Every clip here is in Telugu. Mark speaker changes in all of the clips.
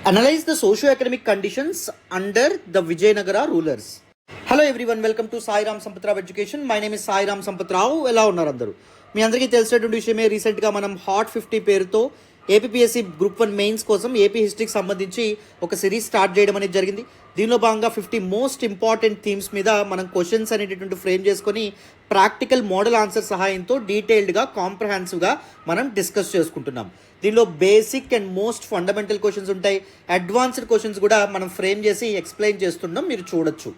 Speaker 1: Analyze the socio-economic conditions under the Vijayanagara rulers. Hello everyone, welcome to Sai Ram Sampath Rao Education. My name is Sai Ram Sampath Rao. ఎలా ఉన్నారు అందరూ? మీ అందరికీ తెలిసినటువంటి విషయమే, రీసెంట్గా మనం హాట్ 50 పేరుతో ఏపీఎస్సీ గ్రూప్ 1 మెయిన్స్ కోసం ఏపీ హిస్టరీకి సంబంధించి ఒక సిరీస్ స్టార్ట్ చేయడం అనేది జరిగింది. దీనిలో భాగంగా 50 మోస్ట్ ఇంపార్టెంట్ థీమ్స్ మీద మనం క్వశ్చన్స్ అనేటటువంటి ఫ్రేమ్ చేసుకొని ప్రాక్టికల్ మోడల్ ఆన్సర్ సహాయంతో డీటెయిల్డ్గా కాంప్రహెన్సివ్గా మనం డిస్కస్ చేసుకుంటున్నాం. దీనిలో basic and most fundamental questions ఉంటాయి, అడ్వాన్స్డ్ క్వశ్చన్స్ కూడా మనం ఫ్రేమ్ చేసి ఎక్స్ప్లెయిన్ చేస్తున్నాం, మీరు చూడొచ్చు.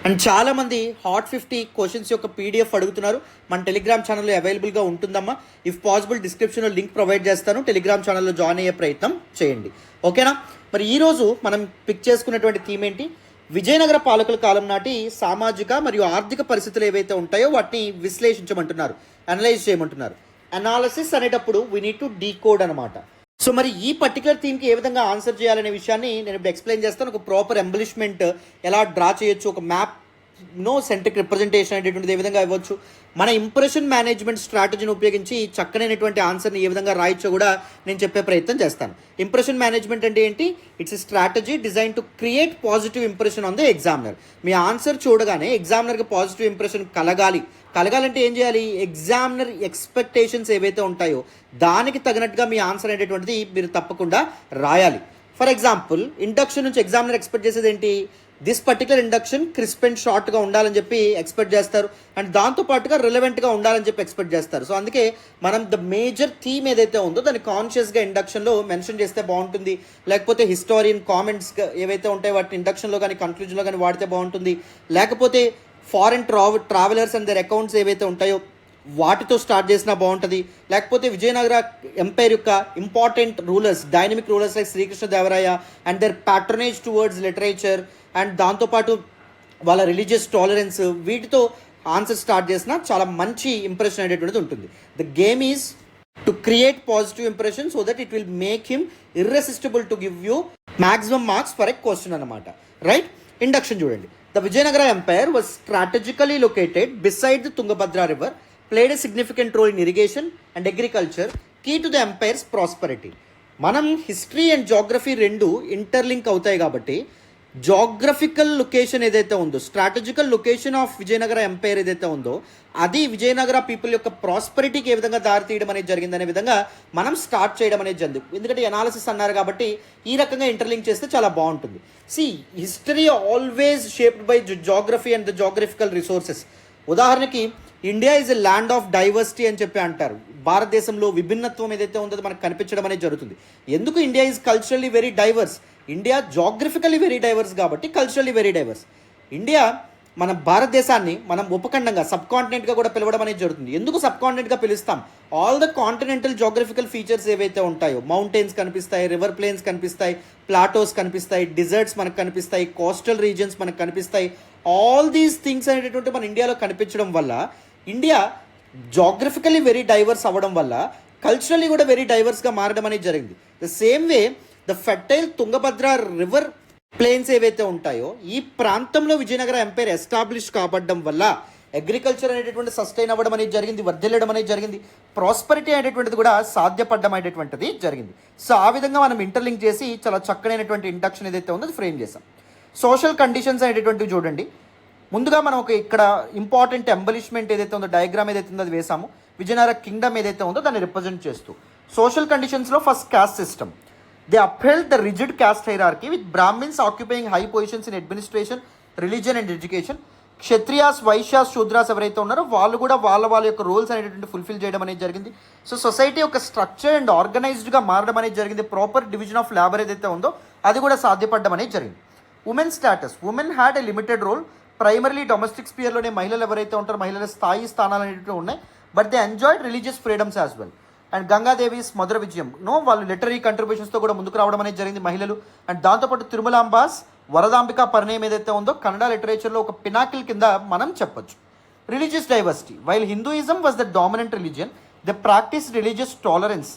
Speaker 1: అండ్ చాలామంది హాట్ 50 క్వశ్చన్స్ యొక్క పీడిఎఫ్ అడుగుతున్నారు. మన టెలిగ్రామ్ ఛానల్లో అవైలబుల్గా ఉంటుందమ్మా. ఇఫ్ పాసిబుల్ డిస్క్రిప్షన్లో లింక్ ప్రొవైడ్ చేస్తాను, టెలిగ్రామ్ ఛానల్లో జాయిన్ అయ్యే ప్రయత్నం చేయండి, ఓకేనా? మరి ఈరోజు మనం పిక్ చేసుకున్నటువంటి థీమ్ ఏంటి? విజయనగర పాలకుల కాలం నాటి సామాజిక మరియు ఆర్థిక పరిస్థితులు ఏవైతే ఉంటాయో వాటిని విశ్లేషించమంటున్నారు, అనలైజ్ చేయమంటున్నారు. అనాలిసిస్ అనేటప్పుడు వీ నీడ్ టు డీకోడ్ అనమాట. సో మరి ఈ పర్టికులర్ థీమ్కి ఏ విధంగా ఆన్సర్ చేయాలనే విషయాన్ని నేను ఇప్పుడు ఎక్స్ప్లెయిన్ చేస్తాను. ఒక ప్రాపర్ ఎంబలిష్మెంట్ ఎలా డ్రా చేయొచ్చు, ఒక మ్యాప్ సెంట్రిక్ రిప్రజెంటేషన్ అనేటువంటిది ఏ విధంగా ఇవ్వచ్చు, మన ఇంప్రెషన్ మేనేజ్మెంట్ స్ట్రాటజీని ఉపయోగించి చక్కనైనటువంటి ఆన్సర్ని ఏ విధంగా రాయొచ్చో కూడా నేను చెప్పే ప్రయత్నం చేస్తాను. ఇంప్రెషన్ మేనేజ్మెంట్ అంటే ఏంటి? It's a strategy design to create positive impression on the examiner. Me answer చూడగానే ఎగ్జామినర్కి పాజిటివ్ ఇంప్రెషన్ కలగాలంటే ఏం చేయాలి? ఎగ్జామినర్ ఎక్స్పెక్టేషన్స్ ఏవైతే ఉంటాయో దానికి తగినట్టుగా మీ ఆన్సర్ అనేటువంటిది మీరు తప్పకుండా రాయాలి. ఫర్ ఎగ్జాంపుల్, ఇండక్షన్ నుంచి ఎగ్జామినర్ ఎక్స్పెక్ట్ చేసేది ఏంటి? This particular induction crisp and షార్ట్గా ఉండాలని చెప్పి ఎక్స్పెక్ట్ చేస్తారు, అండ్ దాంతోపాటుగా రిలవెంట్గా ఉండాలని చెప్పి ఎక్స్పెక్ట్ చేస్తారు. సో అందుకే మనం ద మేజర్ థీమ్ ఏదైతే ఉందో దాన్ని కాన్షియస్గా ఇండక్షన్లో మెన్షన్ చేస్తే బాగుంటుంది, లేకపోతే హిస్టారియన్ కామెంట్స్ ఏవైతే ఉంటాయో వాటిని ఇండక్షన్లో కానీ కన్క్లూజన్లో కానీ వాడితే బాగుంటుంది, లేకపోతే foreign travellers and their accounts ఏవైతే ఉంటాయో వాటితో స్టార్ట్ చేసినా బాగుంటుంది, లేకపోతే విజయనగర ఎంపైర్ యొక్క important rulers, dynamic rulers like Srikrishnadevaraya and their patronage towards literature and దాంతోపాటు వాళ్ళ రిలీజియస్ టాలరెన్స్, వీటితో ఆన్సర్ స్టార్ట్ చేసినా చాలా మంచి ఇంప్రెషన్ అనేటువంటిది ఉంటుంది. The game is to create positive impression so that it will make him irresistible to give you maximum marks for a question అనమాట, రైట్? ఇండక్షన్ చూడండి. The Vijayanagara Empire was strategically located beside the Tungabhadra river, played a significant role in irrigation and agriculture, key to the empire's prosperity. మనం హిస్టరీ అండ్ జాగ్రఫీ రెండు ఇంటర్లింక్ అవుతాయి కాబట్టి జాగ్రఫికల్ లొకేషన్ ఏదైతే ఉందో, strategical location of Vijayanagara empire ఏదైతే ఉందో అది విజయనగర పీపుల్ యొక్క ప్రాస్పరిటీకి ఏ విధంగా దారితీయడం అనేది జరిగిందనే విధంగా మనం స్టార్ట్ చేయడం అనేది జరిగింది. ఎందుకంటే అనాలిసిస్ అన్నారు కాబట్టి ఈ రకంగా ఇంటర్లింక్ చేస్తే చాలా బాగుంటుంది. History always shaped by geography and the geographical resources. ఉదాహరణకి India is a land of diversity అని చెప్పి అంటారు. భారతదేశంలో విభిన్నత్వం ఏదైతే ఉందో మనకు కనిపించడం అనేది జరుగుతుంది. ఎందుకు? India is culturally very diverse. India geographically very diverse కాబట్టి కల్చరల్లీ వెరీ డైవర్స్. ఇండియా మన భారతదేశాన్ని మనం ఉపఖండంగా సబ్ కాంటినెంట్గా కూడా పిలవడం అనేది జరుగుతుంది. ఎందుకు సబ్ కాంటినెంట్గా పిలుస్తాం? All the continental geographical features ఏవైతే ఉంటాయో, మౌంటైన్స్ కనిపిస్తాయి, రివర్ ప్లేన్స్ కనిపిస్తాయి, ప్లాటోస్ కనిపిస్తాయి, డిజర్ట్స్ మనకు కనిపిస్తాయి, కోస్టల్ రీజన్స్ మనకు కనిపిస్తాయి. ఆల్ దీస్ థింగ్స్ అనేటటువంటి మన ఇండియాలో కనిపించడం వల్ల ఇండియా జాగ్రఫికల్లీ వెరీ డైవర్స్ అవ్వడం వల్ల కల్చరల్లీ కూడా వెరీ డైవర్స్గా మారడం అనేది జరిగింది. The same way the fertile Tungabhadra river plains ఏవైతే ఉంటాయో ఈ ప్రాంతంలో విజయనగర ఎంపైర్ ఎస్టాబ్లిష్ కాబడడం వల్ల అగ్రికల్చర్ అనేటటువంటి సస్టైన్ అవ్వడం అనేది జరిగింది, వర్ధిల్లడం అనేది జరిగింది, ప్రాస్పరిటీ అనేటువంటిది కూడా సాధ్యపడడం అనేటువంటిది జరిగింది. సో ఆ విధంగా మనం ఇంటర్లింక్ చేసి చాలా చక్కనైనటువంటి ఇండక్షన్ ఏదైతే ఉందో అది ఫ్రేమ్ చేసాం. సోషల్ కండిషన్స్ అనేటటువంటివి చూడండి. ముందుగా మనం ఒక ఇక్కడ ఇంపార్టెంట్ ఎంబలిష్మెంట్ ఏదైతే ఉందో, డయాగ్రామ్ ఏదైతే ఉందో అది వేసాము. విజయనగర కింగ్డమ్ ఏదైతే ఉందో దాన్ని రిప్రజెంట్ చేస్తూ సోషల్ కండిషన్స్లో first cost system. They upheld the rigid caste hierarchy with Brahmins occupying high positions in administration, religion and education. Kshatriyas, Vaishyas, Shudras ఎవరైతే ఉన్నారో వాళ్ళు కూడా వాళ్ళ యొక్క రోల్స్ అనేటువంటి ఫుల్ఫిల్ చేయడం అనేది జరిగింది. సో సొసైటీ ఒక స్ట్రక్చర్ అండ్ ఆర్గనైజ్డ్గా మారడం అనేది జరిగింది. ప్రాపర్ డివిజన్ ఆఫ్ లేబర్ ఏదైతే ఉందో అది కూడా సాధ్యపడడం అనేది జరిగింది. Women status, women had a limited role. Primarily domestic స్పియర్లోనే మహిళలు ఎవరైతే ఉంటారో మహిళల స్థానాలు అనేటివి ఉన్నాయి, but they enjoyed religious freedoms as well. And Gangadevi's Madhura Vijayam వాళ్ళు లిటరీ కంట్రిబ్యూషన్స్తో కూడా ముందుకు రావడం అనేది జరిగింది మహిళలు. అండ్ దాంతోపాటు తిరుమలాంబాస్ వరదాంబిక పరిణయం ఏదైతే ఉందో కన్నడ లిటరేచర్లో ఒక పినాకిల్ కింద మనం చెప్పొచ్చు. Religious diversity, while Hinduism was the dominant religion, the practice religious tolerance.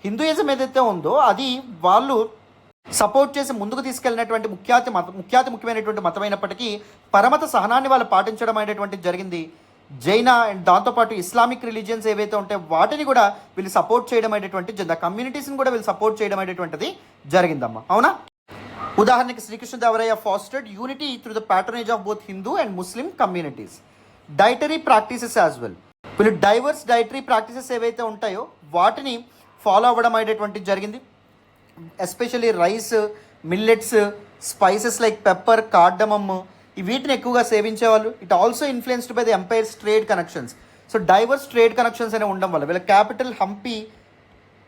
Speaker 1: Hinduism ఏదైతే ఉందో అది వాళ్ళు సపోర్ట్ చేసి ముందుకు తీసుకెళ్ళినటువంటి ముఖ్యమైనటువంటి మతమైనప్పటికీ పరమత సహనాన్ని వాళ్ళు పాటించడం అనేటువంటిది జరిగింది. జైన అండ్ దాంతోపాటు ఇస్లామిక్ రిలీజియన్స్ ఏవైతే ఉంటాయో వాటిని కూడా వీళ్ళు సపోర్ట్ చేయడం అనేటువంటి కమ్యూనిటీస్ని కూడా వీళ్ళు సపోర్ట్ చేయడం అనేటువంటిది జరిగిందమ్మా, అవునా? ఉదాహరణకి Srikrishnadevaraya fostered unity through the patronage of both Hindu and Muslim communities. Dietary practices as well, వీళ్ళు డైవర్స్ డైటరీ ప్రాక్టీసెస్ ఏవైతే ఉంటాయో వాటిని ఫాలో అవ్వడం అనేటటువంటి జరిగింది. Especially rice, millets, spices like pepper, cardamom, వీటిని ఎక్కువగా సేవించేవాళ్ళు. It also influenced by the empire's trade connections. So diverse trade connections అనేవి ఉండడం వల్ల వీళ్ళ capital Hampi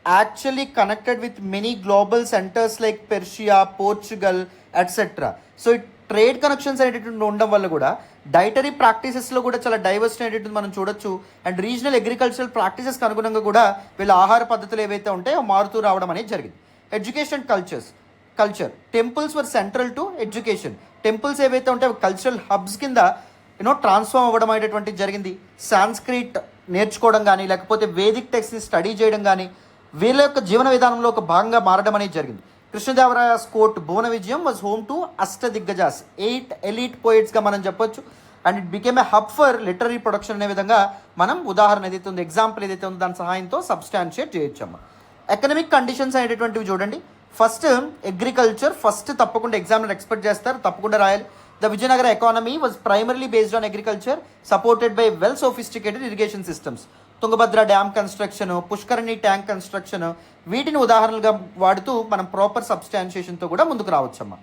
Speaker 1: actually connected with many global centres like Persia, Portugal etcetera. So ఈ ట్రేడ్ కనెక్షన్స్ అనేటటువంటి ఉండడం వల్ల కూడా డైటరీ ప్రాక్టీసెస్లో కూడా చాలా డైవర్సిటీ అనేటటువంటి మనం చూడొచ్చు. అండ్ రీజనల్ అగ్రికల్చరల్ ప్రాక్టీసెస్కి అనుగుణంగా కూడా వీళ్ళ ఆహార పద్ధతులు ఏవైతే ఉంటాయో మారుతూ రావడం అనేది జరిగింది. Education culture temples were central to education. Temples ఏవైతే ఉంటాయో కల్చరల్ హబ్స్ కింద ట్రాన్స్ఫార్మ్ అవ్వడం అనేటటువంటి జరిగింది. సాంస్క్రిట్ నేర్చుకోవడం కానీ లేకపోతే వేదిక్ టెక్స్ట్ని స్టడీ చేయడం కానీ వీళ్ళ యొక్క జీవన విధానంలో ఒక భాగంగా మారడం అనేది జరిగింది. కృష్ణదేవరాయస్ court Bhuvana Vijayam was home to Ashtadiggajas, 8 elite పోయిట్స్గా మనం చెప్పొచ్చు. And it became a hub for literary production అనే విధంగా మనం ఉదాహరణ ఏదైతే ఉందో, ఎగ్జాంపుల్ ఏదైతే ఉందో దాని సహాయంతో సబ్స్టాన్షియేట్ చేయొచ్చమ్మా. ఎకనమిక్ కండిషన్స్ అనేటటువంటివి చూడండి. ఫస్ట్ అగ్రికల్చర్, ఫస్ట్ తప్పకుండా ఎగ్జామ్లో ఎక్స్పెక్ట్ చేస్తారు, తప్పకుండా రాయాలి. The Vijayanagara economy was primarily based on agriculture supported by well sophisticated irrigation systems. Tungabhadra dam construction, pushkarini tank construction, వీటిని ఉదాహరణలుగా వాడుతూ మనం ప్రాపర్ సబ్స్టాన్షియేషన్తో కూడా ముందుకు రావచ్చమ్మా.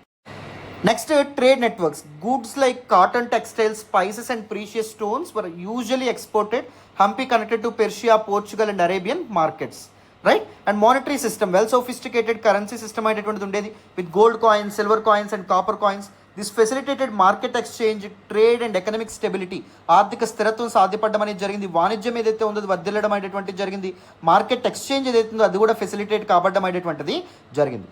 Speaker 1: Next trade networks. Goods like cotton, textiles, spices and precious stones were usually exported. Hampi connected to Persia, Portugal and Arabian markets, right. And monetary system, well sophisticated currency system అనేటువంటిది ఉండేది with gold coins, silver coins and copper coins. This facilitated market exchange, trade and economic stability. ఆర్థిక స్థిరత్వం సాధ్యపడడం అనేది జరిగింది. వాణిజ్యం ఏదైతే ఉందో అది వర్ధిల్లడం అనేటువంటిది జరిగింది. మార్కెట్ ఎక్స్చేంజ్ ఏదైతే ఉందో అది కూడా ఫెసిలిటేట్ కాబడడం అనేటువంటిది జరిగింది.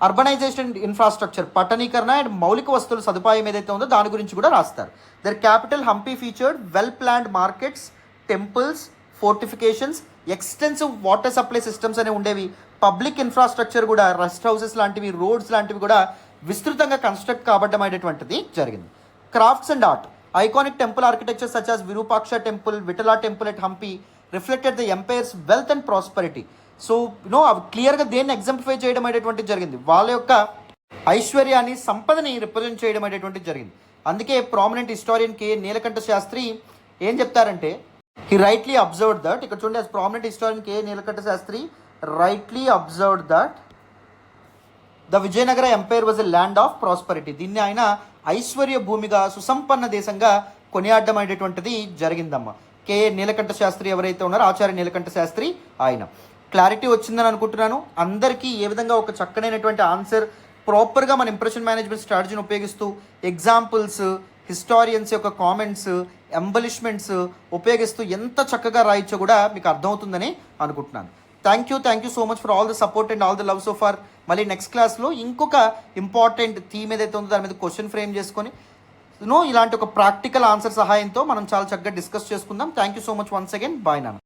Speaker 1: అర్బనైజేషన్ ఇన్ఫ్రాస్ట్రక్చర్, పట్టణీకరణ అండ్ మౌలిక వస్తువుల సదుపాయం ఏదైతే ఉందో దాని గురించి కూడా రాస్తారు. Their capital Hampi featured well planned markets, temples, fortifications, extensive water supply systems అనేవి ఉండేవి. పబ్లిక్ ఇన్ఫ్రాస్ట్రక్చర్ కూడా, రెస్ట్ హౌసెస్ లాంటివి, రోడ్స్ లాంటివి కూడా విస్తృతంగా కన్స్ట్రక్ట్ కాబడడం అనేటువంటిది జరిగింది. Crafts and art, iconic temple architecture such as Virupaksha temple, Vittala temple at Hampi reflected the empire's wealth and prosperity. So అవి క్లియర్గా దేన్ని ఎగ్జాంప్లిఫై చేయడం అనేటువంటిది జరిగింది, వాళ్ళ యొక్క ఐశ్వర్యాన్ని, సంపదని రిప్రజెంట్ చేయడం అనేటువంటిది జరిగింది. అందుకే ప్రామినెంట్ హిస్టారియన్ కే నీలకంఠ శాస్త్రి ఏం చెప్తారంటే, హీ రైట్లీ అబ్జర్వ్డ్ దట్, ఇక్కడ చూడండి, as prominent historian K Nilakanta Sastri rightly observed that the Vijayanagara empire was a land of prosperity. దీన్ని ఆయన ఐశ్వర్య భూమిగా, సుసంపన్న దేశంగా కొనియాడడం అనేటువంటిది జరిగిందమ్మా. కే నీలకంఠ శాస్త్రి ఎవరైతే ఉన్నారో, ఆచార్య నీలకంఠ శాస్త్రి, ఆయన. క్లారిటీ వచ్చిందని అనుకుంటున్నాను. అందరికీ ఏ విధంగా ఒక చక్కనైనటువంటి ఆన్సర్ ప్రాపర్గా మన ఇంప్రెషన్ మేనేజ్మెంట్ స్ట్రాటజీని ఉపయోగిస్తూ ఎగ్జాంపుల్స్, హిస్టారియన్స్ యొక్క కామెంట్స్, ఎంబలిష్మెంట్స్ ఉపయోగిస్తూ ఎంత చక్కగా రాయొచ్చో కూడా మీకు అర్థమవుతుందని అనుకుంటున్నాను. Thank you so much for all the support and all the love so far. మళ్ళీ నెక్స్ట్ క్లాస్లో ఇంకొక ఇంపార్టెంట్ థీమ్ ఏదైతే ఉందో దాని మీద క్వశ్చన్ ఫ్రేమ్ చేసుకొని ఇలాంటి ఒక ప్రాక్టికల్ ఆన్సర్ సహాయంతో మనం చాలా చక్కగా డిస్కస్ చేసుకుందాం. Thank you so much once again. Bye నాన్న.